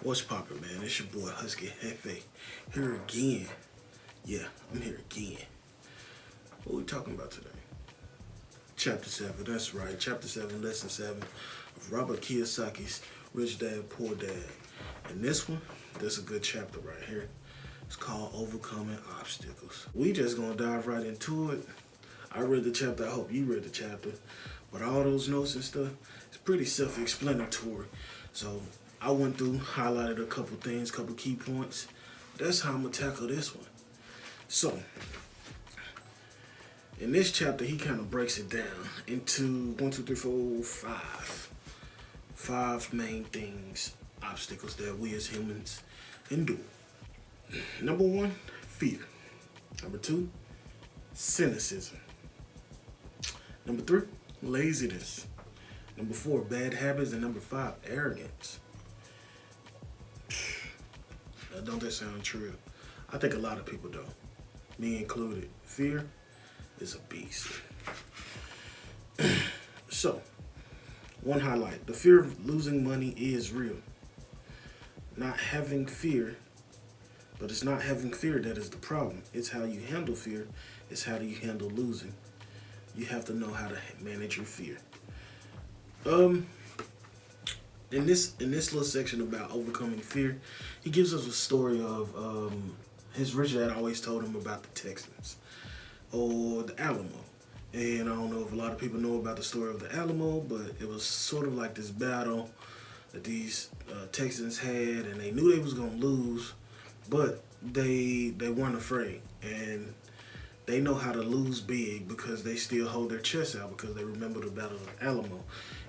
What's poppin', man? It's your boy Husky Hefe here again. Yeah, I'm here again. What we talking about today? Chapter 7, that's right. Chapter 7, Lesson 7 of Robert Kiyosaki's Rich Dad, Poor Dad. And this one, this is a good chapter right here. It's called Overcoming Obstacles. We just gonna dive right into it. I read the chapter, I hope you read the chapter. But all those notes and stuff, it's pretty self-explanatory. So I went through, highlighted a couple things, couple key points. That's how I'm gonna tackle this one. So, in this chapter, he kind of breaks it down into 1, 2, 3, 4, 5. 5 main things, obstacles that we as humans endure. Number 1, fear. Number 2, cynicism. Number 3, laziness. Number 4, bad habits. And number 5, arrogance. Now, don't that sound true? I think a lot of people don't, me included. Fear is a beast. So, one highlight. The fear of losing money is real. Not having fear, but it's not having fear that is the problem. It's how you handle fear. It's how you handle losing. You have to know how to manage your fear. In this little section about overcoming fear, he gives us a story of his rich dad always told him about the Texans or the Alamo. And I don't know if a lot of people know about the story of the Alamo, but it was sort of like this battle that these Texans had, and they knew they was gonna lose, but they weren't afraid, and they know how to lose big because they still hold their chest out because they remember the Battle of the Alamo.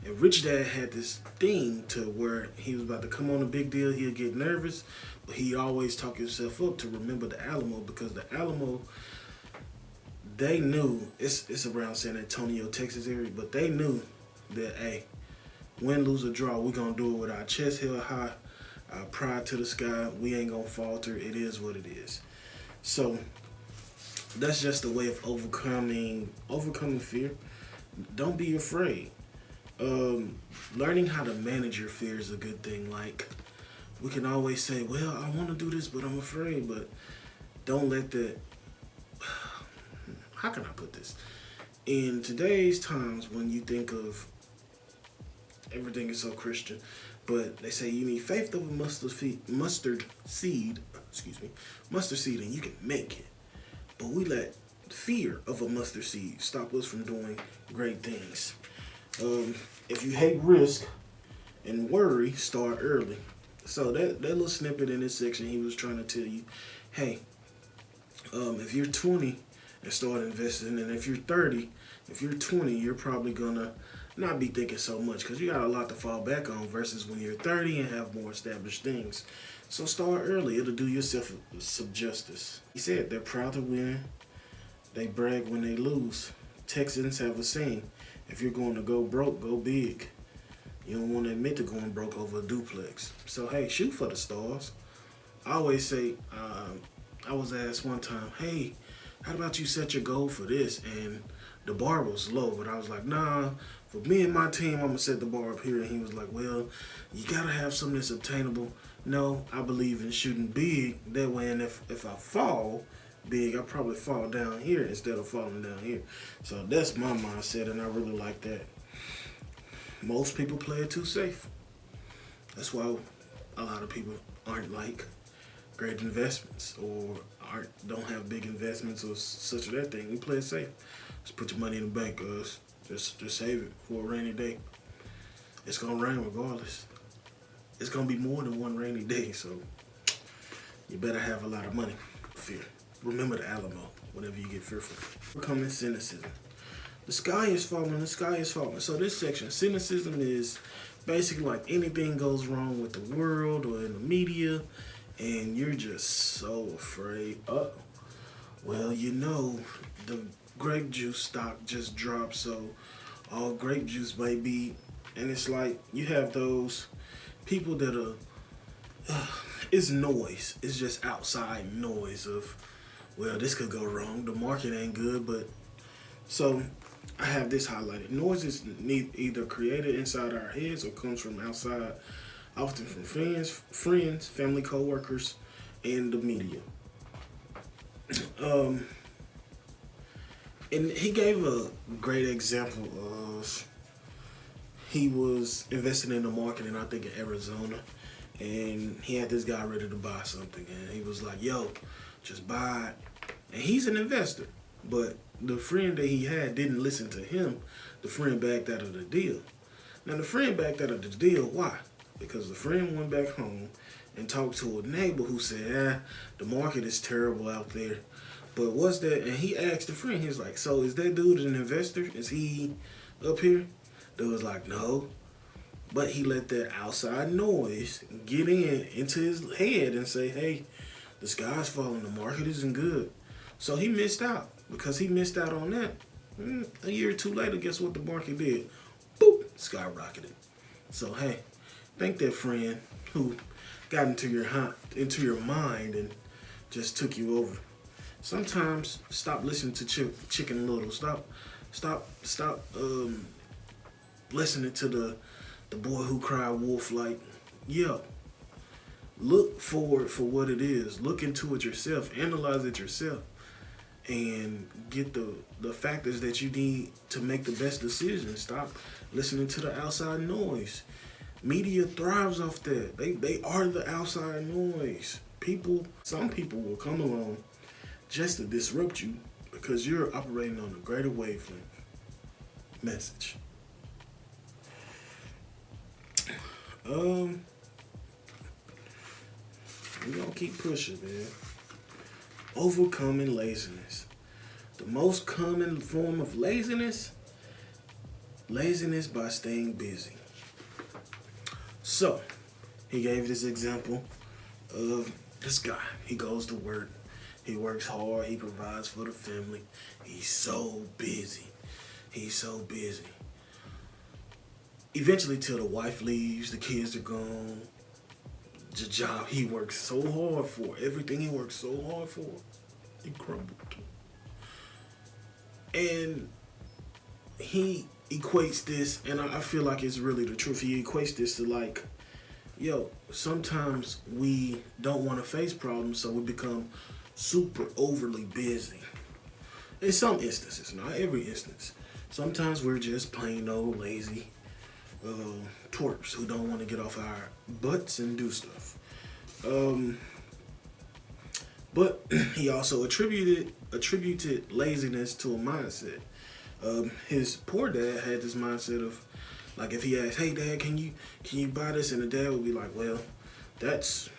And Rich Dad had this thing to where he was about to come on a big deal, he'll get nervous, but he always talk himself up to remember the Alamo, because the Alamo, they knew, it's around San Antonio, Texas area, but they knew that, hey, win, lose, or draw, we're going to do it with our chest held high, our pride to the sky. We ain't going to falter. It is what it is. So that's just a way of overcoming fear. Don't be afraid. Learning how to manage your fear is a good thing. Like, we can always say, well, I want to do this, but I'm afraid. But don't let that, how can I put this? In today's times, when you think of everything is so Christian, but they say you need faith of a mustard seed, and you can make it. But we let fear of a mustard seed stop us from doing great things. If you hate risk and worry, start early. So that little snippet in this section, he was trying to tell you, hey, if you're 20 and start investing, and if you're 30, if you're 20, you're probably gonna not be thinking so much because you got a lot to fall back on versus when you're 30 and have more established things. So start early. It'll do yourself some justice. He said they're proud to win. They brag when they lose. Texans have a saying, if you're going to go broke, go big. You don't want to admit to going broke over a duplex. So, hey, shoot for the stars. I always say, I was asked one time, hey, how about you set your goal for this? And the bar was low, but I was like, nah, for me and my team, I'm going to set the bar up here. And he was like, well, you got to have something that's obtainable. No, I believe in shooting big. That way, and if I fall big, I'll probably fall down here instead of falling down here. So that's my mindset, and I really like that. Most people play it too safe. That's why a lot of people aren't like great investments or don't have big investments or such or that thing. We play it safe. Just put your money in the bank, guys. Just save it for a rainy day. It's gonna rain regardless. It's gonna be more than one rainy day, so you better have a lot of money. Fear. Remember the Alamo whenever you get fearful. Overcoming cynicism. The sky is falling, the sky is falling. So this section, cynicism, is basically like anything goes wrong with the world or in the media, and you're just so afraid. Well, you know, the grape juice stock just dropped, so all grape juice may be, and it's like you have those people that are, it's noise. It's just outside noise of, well, this could go wrong. The market ain't good, but so I have this highlighted. Noise is either created inside our heads or comes from outside often from friends, family, coworkers, and the media. Um, and he gave a great example of he was investing in the market, and I think in Arizona, and he had this guy ready to buy something, and he was like, "Yo, just buy it." And he's an investor, but the friend that he had didn't listen to him. The friend backed out of the deal. Now the friend backed out of the deal. Why? Because the friend went back home and talked to a neighbor who said, the market is terrible out there. But what's that? And he asked the friend, he's like, so is that dude an investor? Is he up here? Dude was like, no. But he let that outside noise get into his head and say, hey, the sky's falling, the market isn't good. So he missed out. Because he missed out on that, a year or two later, guess what the market did? Boop, skyrocketed. So hey, thank that friend who got into your mind and just took you over. Sometimes stop listening to Chicken Little. Stop listening to the boy who cried wolf. Like, yo, look for it for what it is. Look into it yourself. Analyze it yourself. And get the factors that you need to make the best decision. Stop listening to the outside noise. Media thrives off that. They are the outside noise. Some people will come along just to disrupt you because you're operating on a greater wavelength message. We're gonna keep pushing, man. Overcoming laziness. The most common form of laziness by staying busy. So, he gave this example of this guy. He goes to work. He works hard. He provides for the family. He's so busy. Eventually, till the wife leaves, the kids are gone. The job he works so hard for, everything he works so hard for, it crumbled. And he equates this, and I feel like it's really the truth. He equates this to like, yo, sometimes we don't want to face problems, so we become super overly busy. In some instances, not every instance. Sometimes we're just plain old lazy twerps who don't want to get off our butts and do stuff. But he also attributed laziness to a mindset. His poor dad had this mindset of, like, if he asked, "Hey, Dad, can you buy this?" and the dad would be like, "Well, that's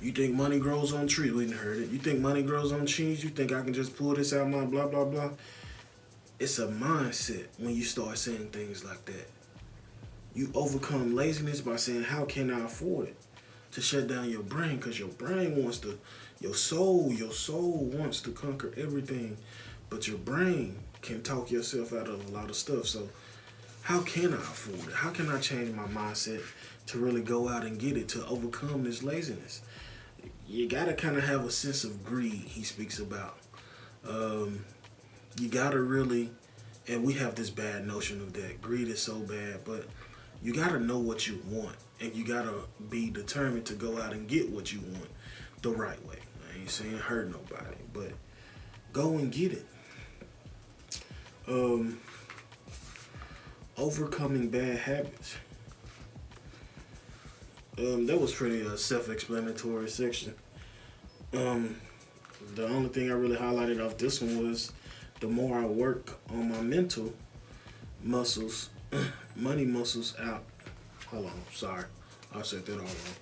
you think money grows on trees? We didn't heard it. You think money grows on trees? You think I can just pull this out my blah blah blah?" It's a mindset when you start saying things like that. You overcome laziness by saying, how can I afford it? To shut down your brain, because your brain wants to, your soul wants to conquer everything. But your brain can talk yourself out of a lot of stuff. So how can I afford it? How can I change my mindset to really go out and get it, to overcome this laziness? You got to kind of have a sense of greed, he speaks about. You gotta really, and we have this bad notion of that. Greed is so bad, but you gotta know what you want, and you gotta be determined to go out and get what you want the right way. I ain't saying hurt nobody, but go and get it. Overcoming bad habits. That was pretty self-explanatory section. The only thing I really highlighted off this one was the more I work on my mental muscles, money muscles out. Hold on, sorry. I said that all wrong.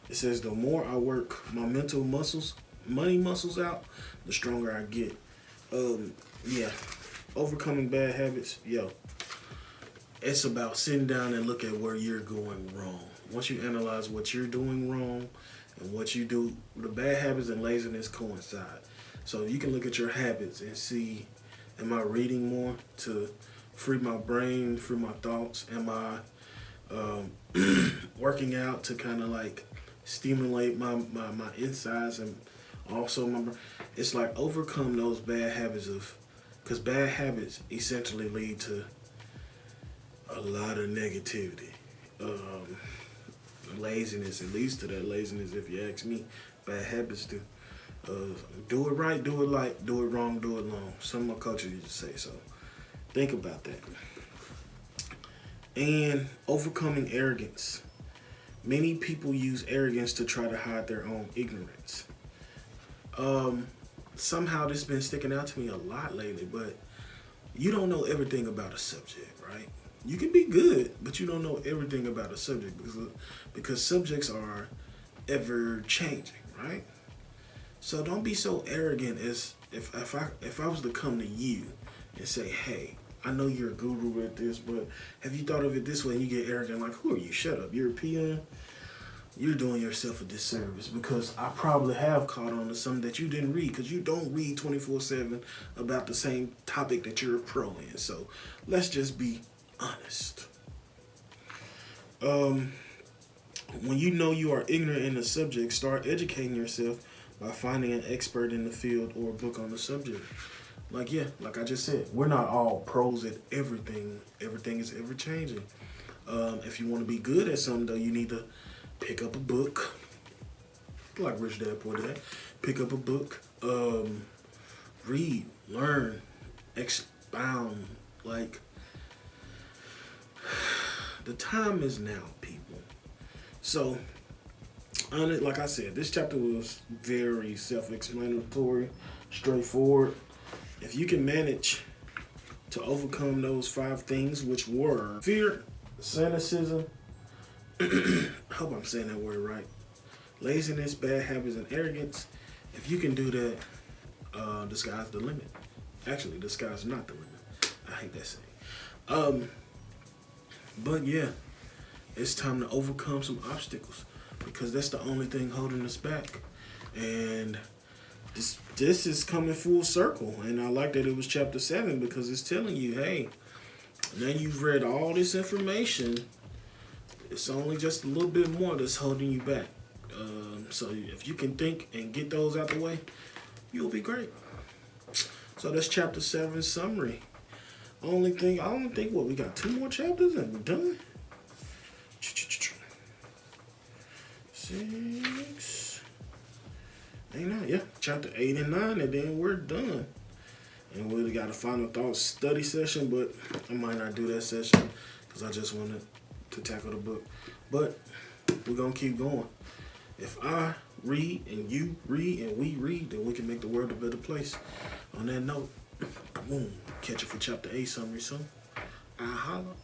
It says the more I work my mental muscles, money muscles out, the stronger I get. Yeah. Overcoming bad habits, yo. It's about sitting down and look at where you're going wrong. Once you analyze what you're doing wrong and what you do, the bad habits and laziness coincide. So you can look at your habits and see, am I reading more to free my brain, free my thoughts? Am I working out to kind of like stimulate my insides and also my brain? It's like overcome those bad habits because bad habits essentially lead to a lot of negativity. Laziness, it leads to that laziness if you ask me. Bad habits do. Do it right, do it light, do it wrong, do it long. Some of my coaches used to say so. Think about that. And overcoming arrogance. Many people use arrogance to try to hide their own ignorance. Somehow this has been sticking out to me a lot lately, but you don't know everything about a subject, right? You can be good, but you don't know everything about a subject because subjects are ever changing, right? So don't be so arrogant as if I was to come to you and say, hey, I know you're a guru at this, but have you thought of it this way? And you get arrogant, like, who are you? Shut up. You're a PM. You're doing yourself a disservice because I probably have caught on to something that you didn't read because you don't read 24/7 about the same topic that you're a pro in. So let's just be honest. When you know you are ignorant in the subject, start educating yourself by finding an expert in the field or a book on the subject. Like I just said, we're not all pros at everything. Everything is ever changing. If you want to be good at something, though, you need to pick up a book, like Rich Dad Poor Dad. Pick up a book, read, learn, expound. Like, the time is now, people. So, like I said, this chapter was very self-explanatory, straightforward. If you can manage to overcome those 5 things, which were fear, cynicism, I hope I'm saying that word right, laziness, bad habits, and arrogance, if you can do that, the sky's the limit. Actually, the sky's not the limit. I hate that saying. But yeah, it's time to overcome some obstacles because that's the only thing holding us back. And this is coming full circle. And I like that it was chapter 7 because it's telling you, hey, now you've read all this information. It's only just a little bit more that's holding you back. So if you can think and get those out the way, you'll be great. So that's chapter 7 summary. I only think what we got 2 more chapters and we're done. 6, 8, 9, yeah, chapter 8 and 9, and then we're done. And we got a final thoughts study session, but I might not do that session because I just wanted to tackle the book. But we're gonna keep going. If I read and you read and we read, then we can make the world a better place. On that note, boom, catch you for chapter 8 summary soon. I holla.